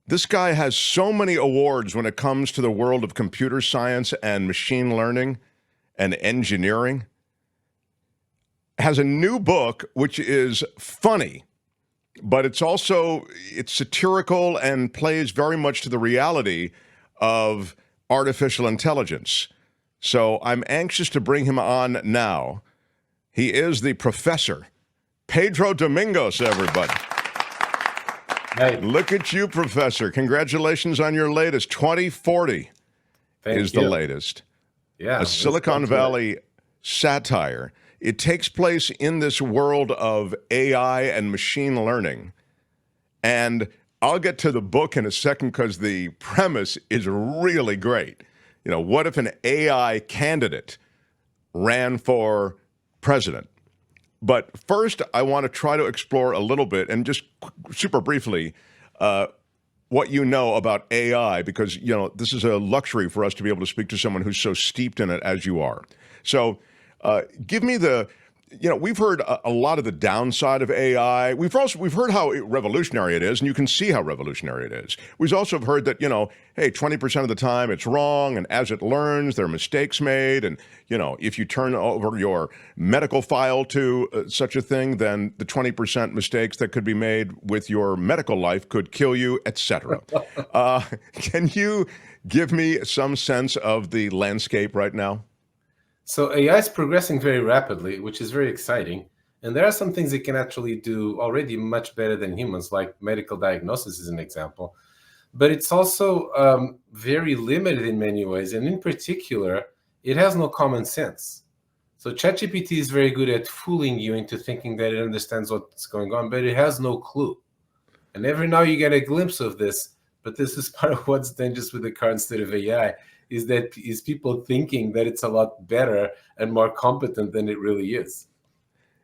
This guy has so many awards when it comes to the world of computer science and machine learning and engineering. Has a new book which is funny, but it's satirical and plays very much to the reality of artificial intelligence. So I'm anxious to bring him on now. He is the professor, Pedro Domingos, everybody. Hey. Look at you, Professor. Congratulations on your latest. 2040 is the latest. Yeah. A Silicon Valley satire. It takes place in this world of AI and machine learning. And I'll get to the book in a second because the premise is really great. You know, what if an AI candidate ran for president? But first, I want to try to explore a little bit and just super briefly what you know about AI, because, you know, this is a luxury for us to be able to speak to someone who's so steeped in it as you are. So give me we've heard a lot of the downside of AI. We've heard how revolutionary it is, and you can see how revolutionary it is. We've also heard that, hey, 20% of the time it's wrong, and as it learns, there are mistakes made, and, if you turn over your medical file to such a thing, then the 20% mistakes that could be made with your medical life could kill you, etc. Can you give me some sense of the landscape right now? So AI is progressing very rapidly, which is very exciting. And there are some things it can actually do already much better than humans, like medical diagnosis is an example. But it's also very limited in many ways. And in particular, it has no common sense. So ChatGPT is very good at fooling you into thinking that it understands what's going on, but it has no clue. And every now you get a glimpse of this, but this is part of what's dangerous with the current state of AI. Is people thinking that it's a lot better and more competent than it really is.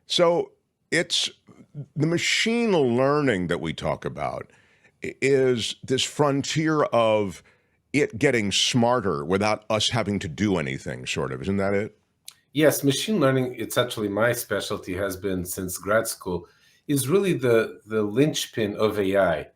So it's the machine learning that we talk about is this frontier of it getting smarter without us having to do anything, sort of. Isn't that it? Yes, machine learning, it's actually my specialty, has been since grad school, is really the linchpin of AI.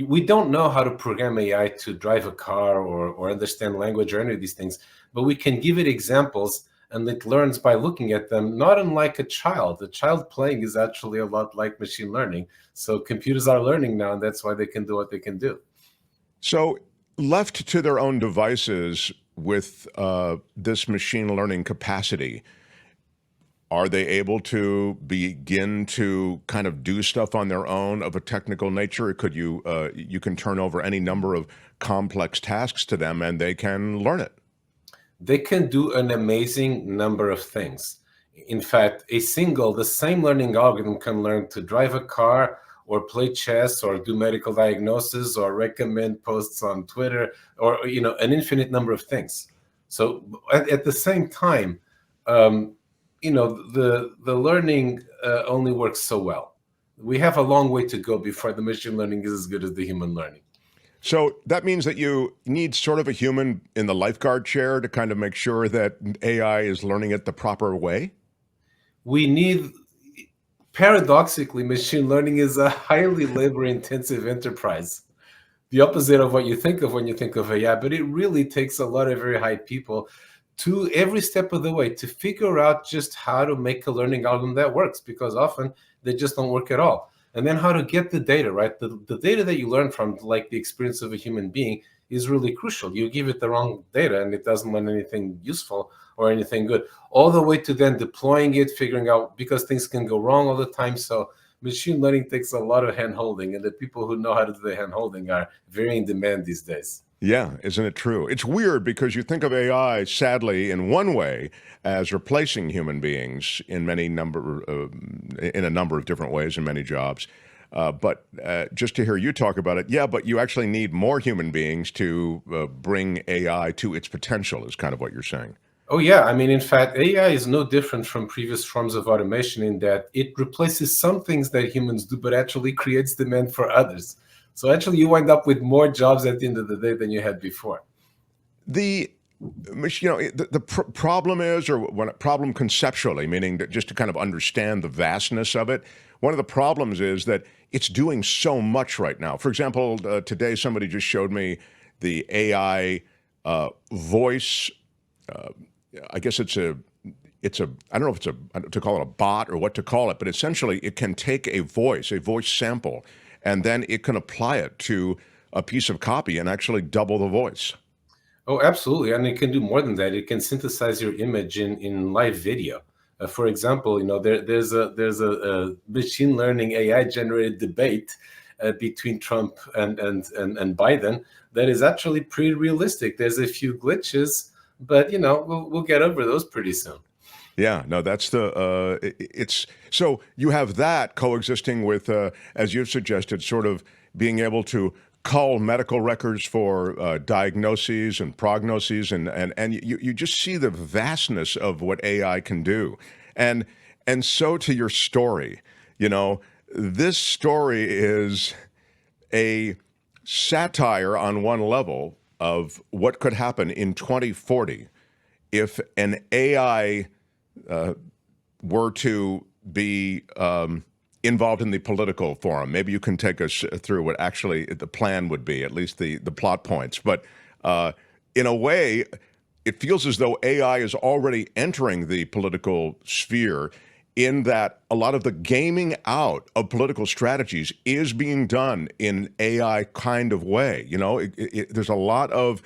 We don't know how to program AI to drive a car or understand language or any of these things, but we can give it examples and it learns by looking at them, not unlike a child. A child playing is actually a lot like machine learning. So computers are learning now, and that's why they can do what they can do. So left to their own devices with this machine learning capacity, are they able to begin to kind of do stuff on their own of a technical nature? Could you can turn over any number of complex tasks to them and they can learn it? They can do an amazing number of things. In fact, the same learning algorithm can learn to drive a car or play chess or do medical diagnosis or recommend posts on Twitter or, an infinite number of things. So at the same time, the learning only works so well. We have a long way to go before the machine learning is as good as the human learning. So that means that you need sort of a human in the lifeguard chair to kind of make sure that AI is learning it the proper way? Paradoxically, machine learning is a highly labor-intensive enterprise. The opposite of what you think of when you think of AI, but it really takes a lot of very high people to every step of the way to figure out just how to make a learning algorithm that works, because often they just don't work at all. And then how to get the data, right? The data that you learn from, like the experience of a human being, is really crucial. You give it the wrong data and it doesn't learn anything useful or anything good, all the way to then deploying it, figuring out, because things can go wrong all the time. So machine learning takes a lot of hand-holding, and the people who know how to do the hand-holding are very in demand these days. Yeah, isn't it true? It's weird because you think of AI, sadly, in one way, as replacing human beings in a number of different ways in many jobs. But just to hear you talk about it, yeah, but you actually need more human beings to bring AI to its potential, is kind of what you're saying. Oh, yeah. I mean, in fact, AI is no different from previous forms of automation in that it replaces some things that humans do, but actually creates demand for others. So actually, you wind up with more jobs at the end of the day than you had before. The problem is, or problem conceptually, meaning that just to kind of understand the vastness of it, one of the problems is that it's doing so much right now. For example, today somebody just showed me the AI voice. Uh, I guess it's a I don't know if it's to call it a bot or what to call it, but essentially it can take a voice sample, and then it can apply it to a piece of copy and actually double the voice. Oh, absolutely. And it can do more than that. It can synthesize your image in live video. For example, there's a machine learning AI generated debate between Trump and Biden that is actually pretty realistic. There's a few glitches, but we'll get over those pretty soon. Yeah, no, that's it's so you have that coexisting with, as you've suggested, sort of being able to cull medical records for diagnoses and prognoses, and you just see the vastness of what AI can do, and so to your story, this story is a satire on one level of what could happen in 2040 if an AI were to be involved in the political forum. Maybe you can take us through what actually the plan would be, at least the plot points. But in a way, it feels as though AI is already entering the political sphere, in that a lot of the gaming out of political strategies is being done in AI kind of way. There's a lot of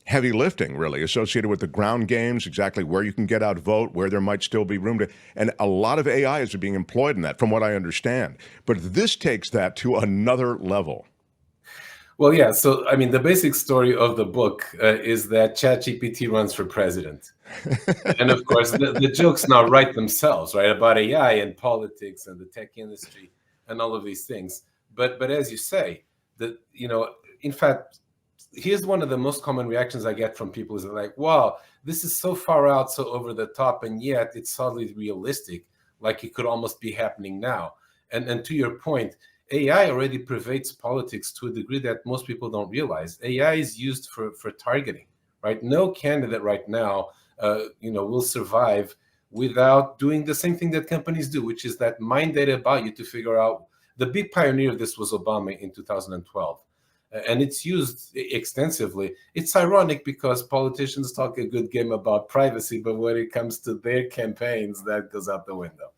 heavy lifting really associated with the ground games, exactly where you can get out vote, where there might still be room to, and a lot of AI is being employed in that, from what I understand. But this takes that to another level. Well, yeah. So, I mean, the basic story of the book is that ChatGPT runs for president. And of course, the jokes now write themselves, right, about AI and politics and the tech industry and all of these things. But as you say, in fact, here's one of the most common reactions I get from people is like, wow, this is so far out, so over the top, and yet it's hardly realistic, like it could almost be happening now. And to your point, AI already pervades politics to a degree that most people don't realize. AI is used for targeting, right? No candidate right now, will survive without doing the same thing that companies do, which is that mine data about you to figure out. The big pioneer of this was Obama in 2012. And it's used extensively. It's ironic because politicians talk a good game about privacy, but when it comes to their campaigns, that goes out the window.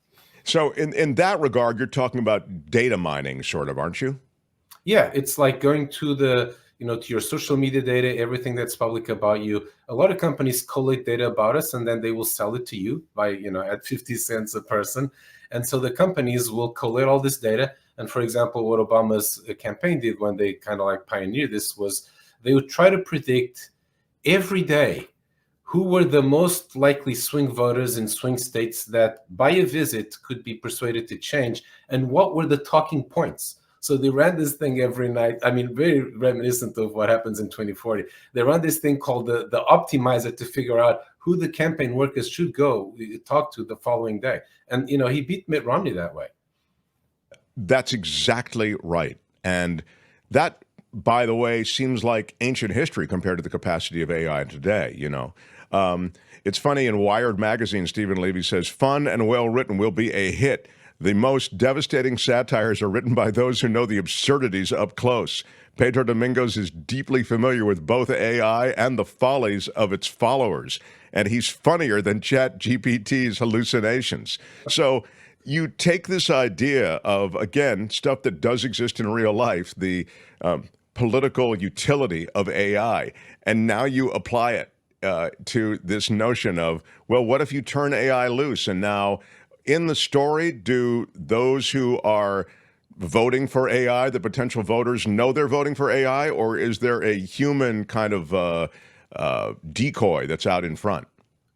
So in that regard, you're talking about data mining, sort of, aren't you? Yeah, it's like going to to your social media data, everything that's public about you. A lot of companies collate data about us, and then they will sell it to you by, at 50 cents a person. And so the companies will collate all this data. And for example, what Obama's campaign did when they kind of like pioneered this was they would try to predict every day who were the most likely swing voters in swing states that by a visit could be persuaded to change, and what were the talking points. So they ran this thing every night. I mean, very reminiscent of what happens in 2040. They run this thing called the optimizer to figure out who the campaign workers should go talk to the following day. And, he beat Mitt Romney that way. That's exactly right. And that, by the way, seems like ancient history compared to the capacity of AI today, It's funny, in Wired magazine, Stephen Levy says, fun and well written will be a hit. The most devastating satires are written by those who know the absurdities up close. Pedro Domingos is deeply familiar with both AI and the follies of its followers, and he's funnier than ChatGPT's hallucinations. So you take this idea of, again, stuff that does exist in real life, the political utility of AI, and now you apply it to this notion of, well, what if you turn AI loose? And now in the story, do those who are voting for AI, the potential voters, know they're voting for AI, or is there a human kind of decoy that's out in front?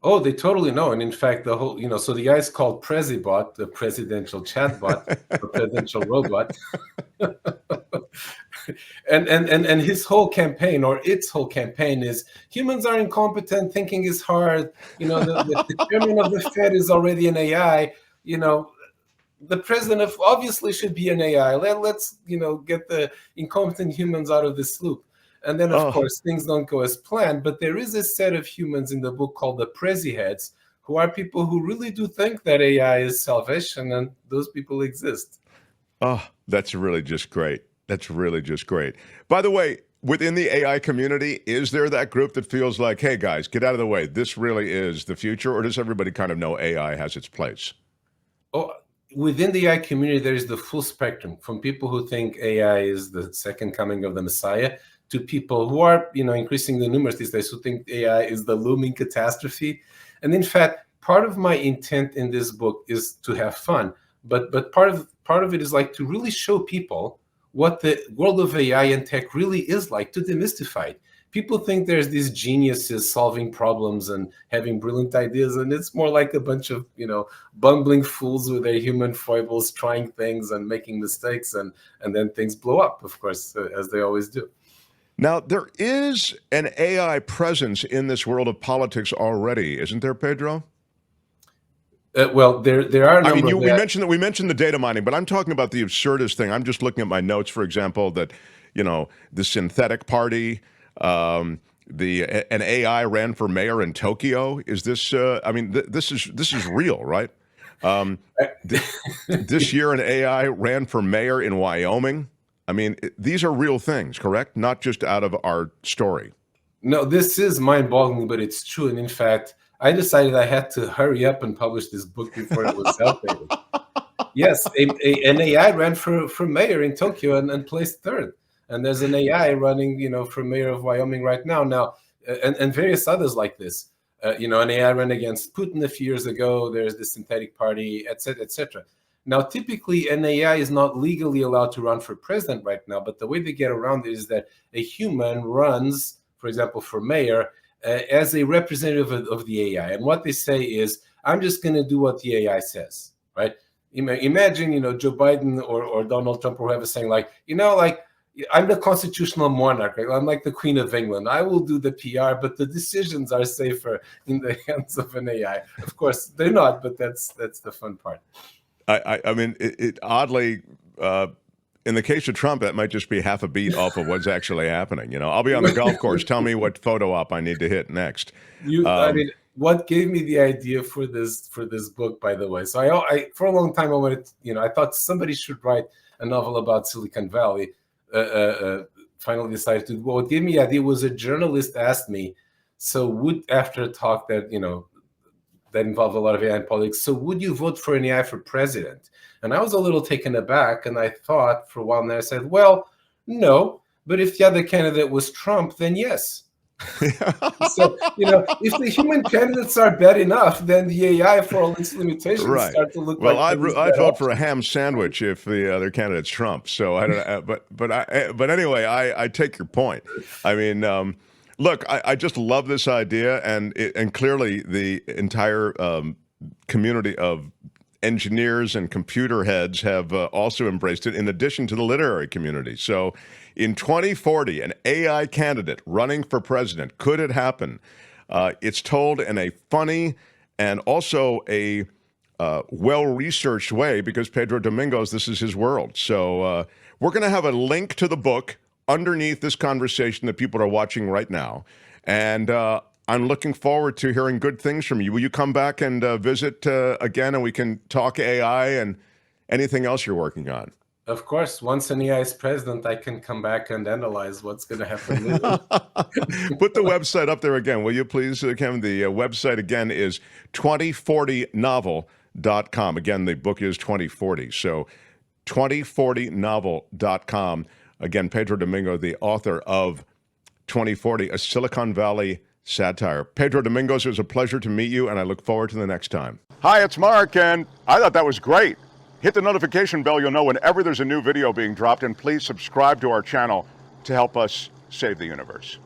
Oh, they totally know. And in fact, the whole, so the guy's called Prezibot, the presidential chatbot, the presidential robot. and his whole campaign, or its whole campaign, is humans are incompetent, thinking is hard. The chairman of the Fed is already an AI. The president obviously should be an AI. Let's get the incompetent humans out of this loop. And then, of course, things don't go as planned. But there is a set of humans in the book called the Prezi heads, who are people who really do think that AI is salvation, and those people exist. Oh, that's really just great. That's really just great. By the way, within the AI community, is there that group that feels like, hey guys, get out of the way, this really is the future, or does everybody kind of know AI has its place? Oh, within the AI community, there is the full spectrum, from people who think AI is the second coming of the Messiah to people who are, increasingly numerous these days, who think AI is the looming catastrophe. And in fact, part of my intent in this book is to have fun, but part of it is like to really show people what the world of AI and tech really is like, to demystify it. People think there's these geniuses solving problems and having brilliant ideas, and it's more like a bunch of bumbling fools with their human foibles, trying things and making mistakes, and then things blow up, of course, as they always do. Now, there is an AI presence in this world of politics already, isn't there, Pedro? Well, there are a I mean, number of we mentioned the data mining, but I'm talking about the absurdist thing. I'm just looking at my notes, for example, that the synthetic party, an AI ran for mayor in Tokyo. Is this? I mean, this is real, right? This year, an AI ran for mayor in Wyoming. I mean, these are real things, correct? Not just out of our story. No, this is mind-boggling, but it's true. And in fact, I decided I had to hurry up and publish this book before it was outdated. Yes, an AI ran for mayor in Tokyo and placed third. And there's an AI running, for mayor of Wyoming right now. Now, and various others like this. An AI ran against Putin a few years ago. There's the synthetic party, et cetera, et cetera. Now, typically, an AI is not legally allowed to run for president right now. But the way they get around it is that a human runs, for example, for mayor, as a representative of the AI. And what they say is, I'm just going to do what the AI says, right? Imagine, Joe Biden or Donald Trump or whoever saying like, I'm the constitutional monarch, right? I'm like the Queen of England. I will do the PR, but the decisions are safer in the hands of an AI. Of course, they're not, but that's the fun part. I mean, it oddly, in the case of Trump, that might just be half a beat off of what's actually happening. I'll be on the golf course. Tell me what photo op I need to hit next. I mean, what gave me the idea for this book, by the way? So I for a long time I wanted, I thought somebody should write a novel about Silicon Valley. Finally decided to. Well, what gave me the idea was a journalist asked me, after a talk that that involved a lot of AI in politics, so would you vote for an AI for president? And I was a little taken aback, and I thought for a while, and I said, well, no, but if the other candidate was Trump, then yes. So, if the human candidates are bad enough, then the AI, for all its limitations, start to look like. Well, I'd vote for a ham sandwich if the other candidate's Trump. So I don't know, but anyway, I take your point. I mean, look, I just love this idea, and clearly the entire community of engineers and computer heads have also embraced it, in addition to the literary community. So in 2040, an AI candidate running for president, could it happen? It's told in a funny and also a well-researched way, because Pedro Domingos, this is his world. So we're going to have a link to the book underneath this conversation that people are watching right now. And I'm looking forward to hearing good things from you. Will you come back and visit again, and we can talk AI and anything else you're working on? Of course, once an AI is president, I can come back and analyze what's going to happen. Put the website up there again, will you please, Kevin? The website again is 2040novel.com. Again, the book is 2040. So 2040novel.com. Again, Pedro Domingos, the author of 2040, a Silicon Valley satire. Pedro Domingos, it was a pleasure to meet you, and I look forward to the next time. Hi, it's Mark, and I thought that was great. Hit the notification bell. You'll know whenever there's a new video being dropped, and please subscribe to our channel to help us save the universe.